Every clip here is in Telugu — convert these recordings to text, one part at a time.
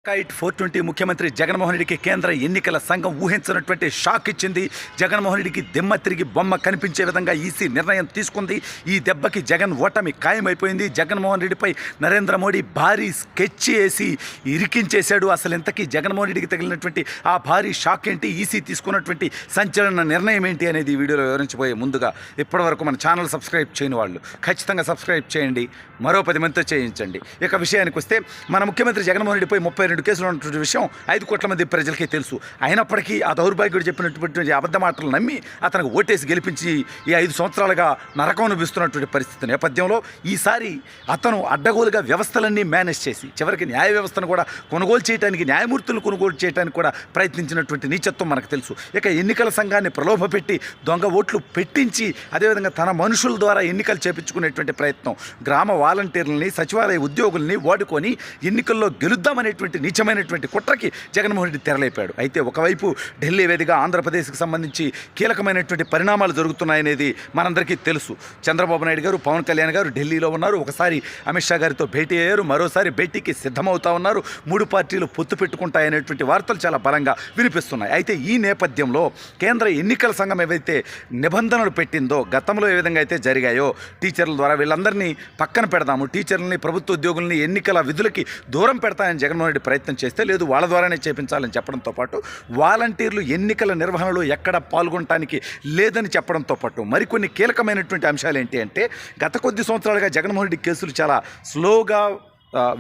కైట్ 420 ముఖ్యమంత్రి జగన్మోహన్ రెడ్డికి కేంద్ర ఎన్నికల సంఘం ఊహించినటువంటి షాక్ ఇచ్చింది. జగన్మోహన్ రెడ్డికి దిమ్మ తిరిగి బొమ్మ కనిపించే విధంగా ఈసీ నిర్ణయం తీసుకుంది. ఈ దెబ్బకి జగన్ ఓటమి ఖాయమైపోయింది. జగన్మోహన్ రెడ్డిపై నరేంద్ర మోడీ భారీ స్కెచ్ వేసి ఇరికించేశాడు. అసలు ఇంతకీ జగన్మోహన్ రెడ్డికి తగిలినటువంటి ఆ భారీ షాక్ ఏంటి, ఈసీ తీసుకున్నటువంటి సంచలన నిర్ణయం ఏంటి అనేది ఈ వీడియోలో వివరించబోయే ముందుగా ఇప్పటివరకు మన ఛానల్ సబ్స్క్రైబ్ చేయని వాళ్ళు ఖచ్చితంగా సబ్స్క్రైబ్ చేయండి, మరో 10 మందితో చేయించండి. ఇక విషయానికి వస్తే మన ముఖ్యమంత్రి జగన్మోహన్ రెడ్డిపై 32 కేసులు ఉన్నటువంటి విషయం 5 కోట్ల మంది ప్రజలకే తెలుసు. అయినప్పటికీ ఆ దౌర్భాగ్యుడు చెప్పినటువంటి అబద్ధ మాటలు నమ్మి అతనికి ఓటేసి గెలిపించి ఈ 5 సంవత్సరాలుగా నరకం అనిపిస్తున్నటువంటి పరిస్థితి నేపథ్యంలో ఈసారి అతను అడ్డగోలుగా వ్యవస్థలన్నీ మేనేజ్ చేసి చివరికి న్యాయ వ్యవస్థను కూడా కొనుగోలు చేయడానికి, న్యాయమూర్తులను కొనుగోలు చేయడానికి కూడా ప్రయత్నించినటువంటి నీచత్వం మనకు తెలుసు. ఇక ఎన్నికల సంఘాన్ని ప్రలోభపెట్టి దొంగ ఓట్లు పెట్టించి అదేవిధంగా తన మనుషుల ద్వారా ఎన్నికలు చేపించుకునేటువంటి ప్రయత్నం, గ్రామ వాలంటీర్లని, సచివాలయ ఉద్యోగుల్ని వాడుకొని ఎన్నికల్లో గెలుద్దామనేటువంటి నీచమైనటువంటి కుట్రకి జగన్మోహన్ రెడ్డి తెరలేపాడు. అయితే ఒకవైపు ఢిల్లీ వేదికగా ఆంధ్రప్రదేశ్కి సంబంధించి కీలకమైనటువంటి పరిణామాలు జరుగుతున్నాయనేది మనందరికీ తెలుసు. చంద్రబాబు నాయుడు గారు, పవన్ కళ్యాణ్ గారు ఢిల్లీలో ఉన్నారు. ఒకసారి అమిత్ షా గారితో భేటీ అయ్యారు, మరోసారి భేటీకి సిద్ధమవుతా ఉన్నారు. 3 పార్టీలు పొత్తు పెట్టుకుంటాయనేటువంటి వార్తలు చాలా బలంగా వినిపిస్తున్నాయి. అయితే ఈ నేపథ్యంలో కేంద్ర ఎన్నికల సంఘం ఏవైతే నిబంధనలు పెట్టిందో, గతంలో ఏ విధంగా అయితే జరిగాయో టీచర్ల ద్వారా వీళ్ళందరినీ పక్కన పెడదాము, టీచర్లని, ప్రభుత్వ ఉద్యోగుల్ని ఎన్నికల విధులకి దూరం పెడతాయని జగన్మోహన్ రెడ్డి ప్రయత్నం చేస్తే, లేదు వాళ్ళ ద్వారానే చేపించాలని చెప్పడంతో పాటు వాలంటీర్లు ఎన్నికల నిర్వహణలో ఎక్కడ పాల్గొనడానికి లేదని చెప్పడంతో పాటు మరికొన్ని కీలకమైనటువంటి అంశాలు ఏంటి అంటే, గత కొద్ది సంవత్సరాలుగా జగన్మోహన్ రెడ్డి కేసులు చాలా స్లోగా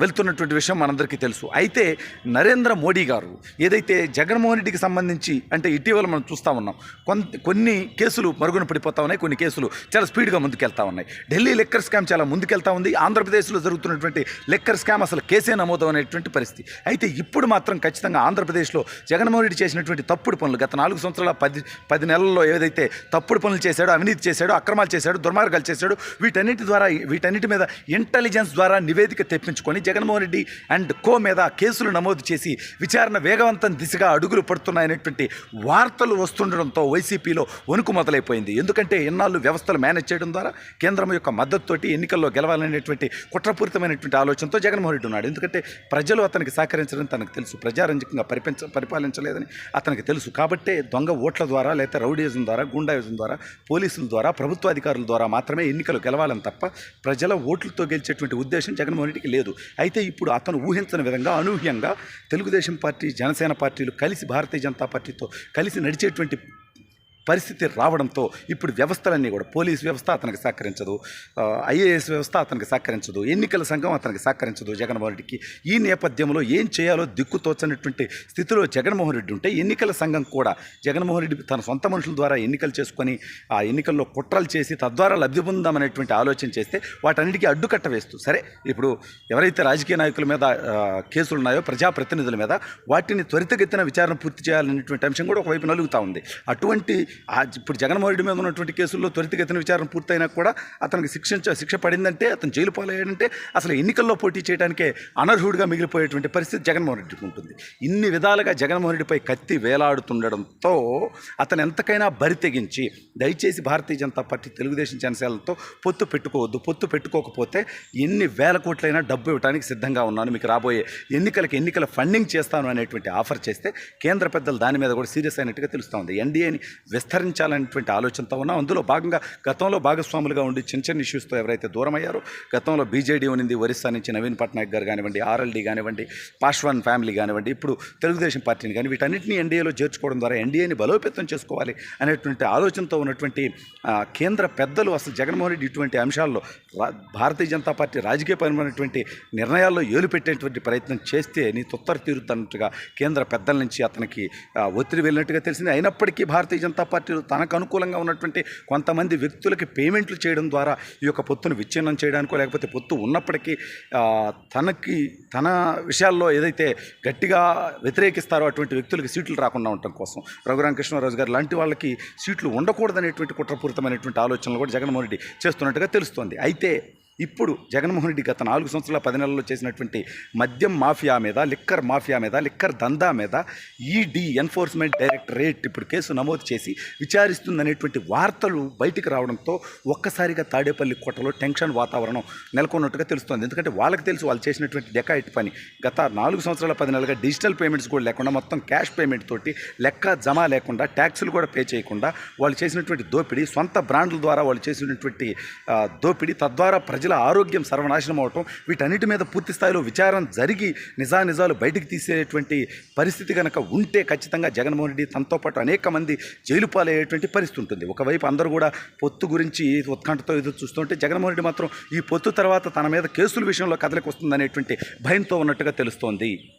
వెళ్తున్నటువంటి విషయం మనందరికీ తెలుసు. అయితే నరేంద్ర మోడీ గారు ఏదైతే జగన్మోహన్ రెడ్డికి సంబంధించి అంటే ఇటీవల మనం చూస్తూ ఉన్నాం, కొన్ని కేసులు మరుగున పడిపోతూ ఉన్నాయి, కొన్ని కేసులు చాలా స్పీడ్గా ముందుకెళ్తా ఉన్నాయి. ఢిల్లీ లిక్కర్ స్కామ్ చాలా ముందుకెళ్తా ఉంది. ఆంధ్రప్రదేశ్లో జరుగుతున్నటువంటి లిక్కర్ స్కామ్ అసలు కేసే నమోదు అనేటువంటి పరిస్థితి. అయితే ఇప్పుడు మాత్రం ఖచ్చితంగా ఆంధ్రప్రదేశ్లో జగన్మోహన్ రెడ్డి చేసినటువంటి తప్పుడు పనులు, గత 4 సంవత్సరాల 10 నెలల్లో ఏదైతే తప్పుడు పనులు చేశాడో, అవినీతి చేశాడో, అక్రమాలు చేశాడో, దుర్మార్గాలు చేశాడో, వీటన్నిటి మీద ఇంటెలిజెన్స్ ద్వారా నివేదిక తెప్పించుకొని జగన్మోహన్ రెడ్డి అండ్ కో మీద కేసులు నమోదు చేసి విచారణ వేగవంతం దిశగా అడుగులు పడుతున్నాయనేటువంటి వార్తలు వస్తుండడంతో వైసీపీలో వణుకు మొదలైపోయింది. ఎందుకంటే ఇన్నాళ్ళు వ్యవస్థలు మేనేజ్ చేయడం ద్వారా కేంద్రం యొక్క మద్దతుతోటి ఎన్నికల్లో గెలవాలనేటువంటి కుట్రపూరితమైనటువంటి ఆలోచనతో జగన్మోహన్ రెడ్డి ఉన్నాడు. ఎందుకంటే ప్రజలు అతనికి సహకరించడం తనకు తెలుసు, ప్రజారంజకంగా పరిపాలించలేదని అతనికి తెలుసు. కాబట్టే దొంగ ఓట్ల ద్వారా, లేకపోతే రౌడీజం ద్వారా, గుండాయిజం ద్వారా, పోలీసుల ద్వారా, ప్రభుత్వ అధికారుల ద్వారా మాత్రమే ఎన్నికలు గెలవాలని తప్ప ప్రజల ఓట్లతో గెలిచేటువంటి ఉద్దేశం జగన్మోహన్ రెడ్డికి లేదు. అయితే ఇప్పుడు అతను ఊహించని విధంగా అనూహ్యంగా తెలుగుదేశం పార్టీ, జనసేన పార్టీలు కలిసి భారతీయ జనతా పార్టీతో కలిసి నడిచేటువంటి పరిస్థితి రావడంతో ఇప్పుడు వ్యవస్థలన్నీ కూడా, పోలీస్ వ్యవస్థ అతనికి సహకరించదు, ఐఏఎస్ వ్యవస్థ అతనికి సహకరించదు, ఎన్నికల సంఘం అతనికి సహకరించదు జగన్మోహన్ రెడ్డికి. ఈ నేపథ్యంలో ఏం చేయాలో దిక్కుతోచనటువంటి స్థితిలో జగన్మోహన్ రెడ్డి ఉంటే, ఎన్నికల సంఘం కూడా జగన్మోహన్ రెడ్డి తన సొంత మనుషుల ద్వారా ఎన్నికలు చేసుకొని ఆ ఎన్నికల్లో కుట్రలు చేసి తద్వారా లబ్ధి పొందామనేటువంటి ఆలోచన చేస్తే వాటన్నిటికీ అడ్డుకట్ట వేస్తూ, సరే ఇప్పుడు ఎవరైతే రాజకీయ నాయకుల మీద కేసులు ఉన్నాయో, ప్రజాప్రతినిధుల మీద, వాటిని త్వరితగతిన విచారణ పూర్తి చేయాలనేటువంటి అంశం కూడా ఒకవైపు నలుగుతూ ఉంది. అటువంటి ఇప్పుడు జగన్మోహన్ రెడ్డి మీద ఉన్నటువంటి కేసుల్లో త్వరితగతిన విచారణ పూర్తయినా కూడా అతనికి శిక్ష పడిందంటే, అతను జైలు పాలయ్యాడంటే అసలు ఎన్నికల్లో పోటీ చేయడానికే అనర్హుడిగా మిగిలిపోయేటువంటి పరిస్థితి జగన్మోహన్ రెడ్డికి ఉంటుంది. ఇన్ని విధాలుగా జగన్మోహన్ రెడ్డిపై కత్తి వేలాడుతుండడంతో అతను ఎంతకైనా బరి తెగించి, దయచేసి భారతీయ జనతా పార్టీ, తెలుగుదేశం, జనసేనలతో పొత్తు పెట్టుకోవద్దు, పొత్తు పెట్టుకోకపోతే ఎన్ని వేల కోట్లైనా డబ్బు ఇవ్వడానికి సిద్ధంగా ఉన్నాను, మీకు రాబోయే ఎన్నికల ఫండింగ్ చేస్తాను అనేటువంటి ఆఫర్ చేస్తే కేంద్ర పెద్దలు దాని మీద కూడా సీరియస్ అయినట్టుగా తెలుస్తోంది. ఎన్డీఏని విస్తరించాలనేటువంటి ఆలోచనతో ఉన్నాం. అందులో భాగంగా గతంలో భాగస్వాములుగా ఉండి చిన్న ఇష్యూస్తో ఎవరైతే దూరం అయ్యారో, గతంలో బీజేడీ ఉన్నింది, ఒరిస్సా నుంచి నవీన్ పట్నాయక్ గారు కానివ్వండి, ఆర్ఎల్డీ కానివ్వండి, పాశ్వాన్ ఫ్యామిలీ కానివ్వండి, ఇప్పుడు తెలుగుదేశం పార్టీని కానీ, వీటన్నిటిని ఎన్డీఏలో చేర్చుకోవడం ద్వారా ఎన్డీఏని బలోపేతం చేసుకోవాలి అనేటువంటి ఆలోచనతో ఉన్నటువంటి కేంద్ర పెద్దలు అసలు జగన్మోహన్ రెడ్డి ఇటువంటి అంశాల్లో భారతీయ జనతా పార్టీ రాజకీయపరమైనటువంటి నిర్ణయాల్లో ఏలు పెట్టేటువంటి ప్రయత్నం చేస్తే నీ తొత్తర తీరుతున్నట్టుగా కేంద్ర పెద్దల నుంచి అతనికి ఒత్తిడి వెళ్ళినట్టుగా తెలిసింది. అయినప్పటికీ భారతీయ జనతా పార్టీలు తనకు అనుకూలంగా ఉన్నటువంటి కొంతమంది వ్యక్తులకి పేమెంట్లు చేయడం ద్వారా ఈ యొక్క పొత్తును విచ్ఛిన్నం చేయడానికో, లేకపోతే పొత్తు ఉన్నప్పటికీ తన విషయాల్లో ఏదైతే గట్టిగా వ్యతిరేకిస్తారో అటువంటి వ్యక్తులకి సీట్లు రాకుండా ఉండటం కోసం, రఘురామకృష్ణరాజు గారు లాంటి వాళ్ళకి సీట్లు ఉండకూడదనేటువంటి కుట్రపూరితమైనటువంటి ఆలోచనలు కూడా జగన్మోహన్ రెడ్డి చేస్తున్నట్టుగా తెలుస్తోంది. అయితే ఇప్పుడు జగన్మోహన్ రెడ్డి గత 4 సంవత్సరాల 10 నెలల్లో చేసినటువంటి మద్యం మాఫియా మీద, లిక్కర్ దందా మీద ఈడీ ఎన్ఫోర్స్మెంట్ డైరెక్టరేట్ ఇప్పుడు కేసు నమోదు చేసి విచారిస్తుందనేటువంటి వార్తలు బయటికి రావడంతో ఒక్కసారిగా తాడేపల్లి కోటలో టెన్షన్ వాతావరణం నెలకొన్నట్టుగా తెలుస్తోంది. ఎందుకంటే వాళ్ళకి తెలుసు వాళ్ళు చేసినటువంటి డెకాయిట్ పని. గత 4 సంవత్సరాల 10 నెలలుగా డిజిటల్ పేమెంట్స్ కూడా లేకుండా, మొత్తం క్యాష్ పేమెంట్ తోటి లెక్క జమ లేకుండా, ట్యాక్సులు కూడా పే చేయకుండా వాళ్ళు చేసినటువంటి దోపిడీ, సొంత బ్రాండ్ల ద్వారా వాళ్ళు చేసినటువంటి దోపిడీ, తద్వారా ప్రజల ఆరోగ్యం సర్వనాశనం అవటం, వీటన్నిటి మీద పూర్తి స్థాయిలో విచారణ జరిగి నిజాలు బయటికి తీసేటువంటి పరిస్థితి కనుక ఉంటే ఖచ్చితంగా జగన్మోహన్ రెడ్డి తనతో పాటు అనేక మంది జైలు పాలయ్యేటువంటి పరిస్థితి ఉంటుంది. ఒకవైపు అందరూ కూడా పొత్తు గురించి ఉత్కంఠతో ఎదురు చూస్తుంటే, జగన్మోహన్ రెడ్డి మాత్రం ఈ పొత్తు తర్వాత తన మీద కేసుల విషయంలో కదలికి వస్తుందనేటువంటి భయంతో ఉన్నట్టుగా తెలుస్తోంది.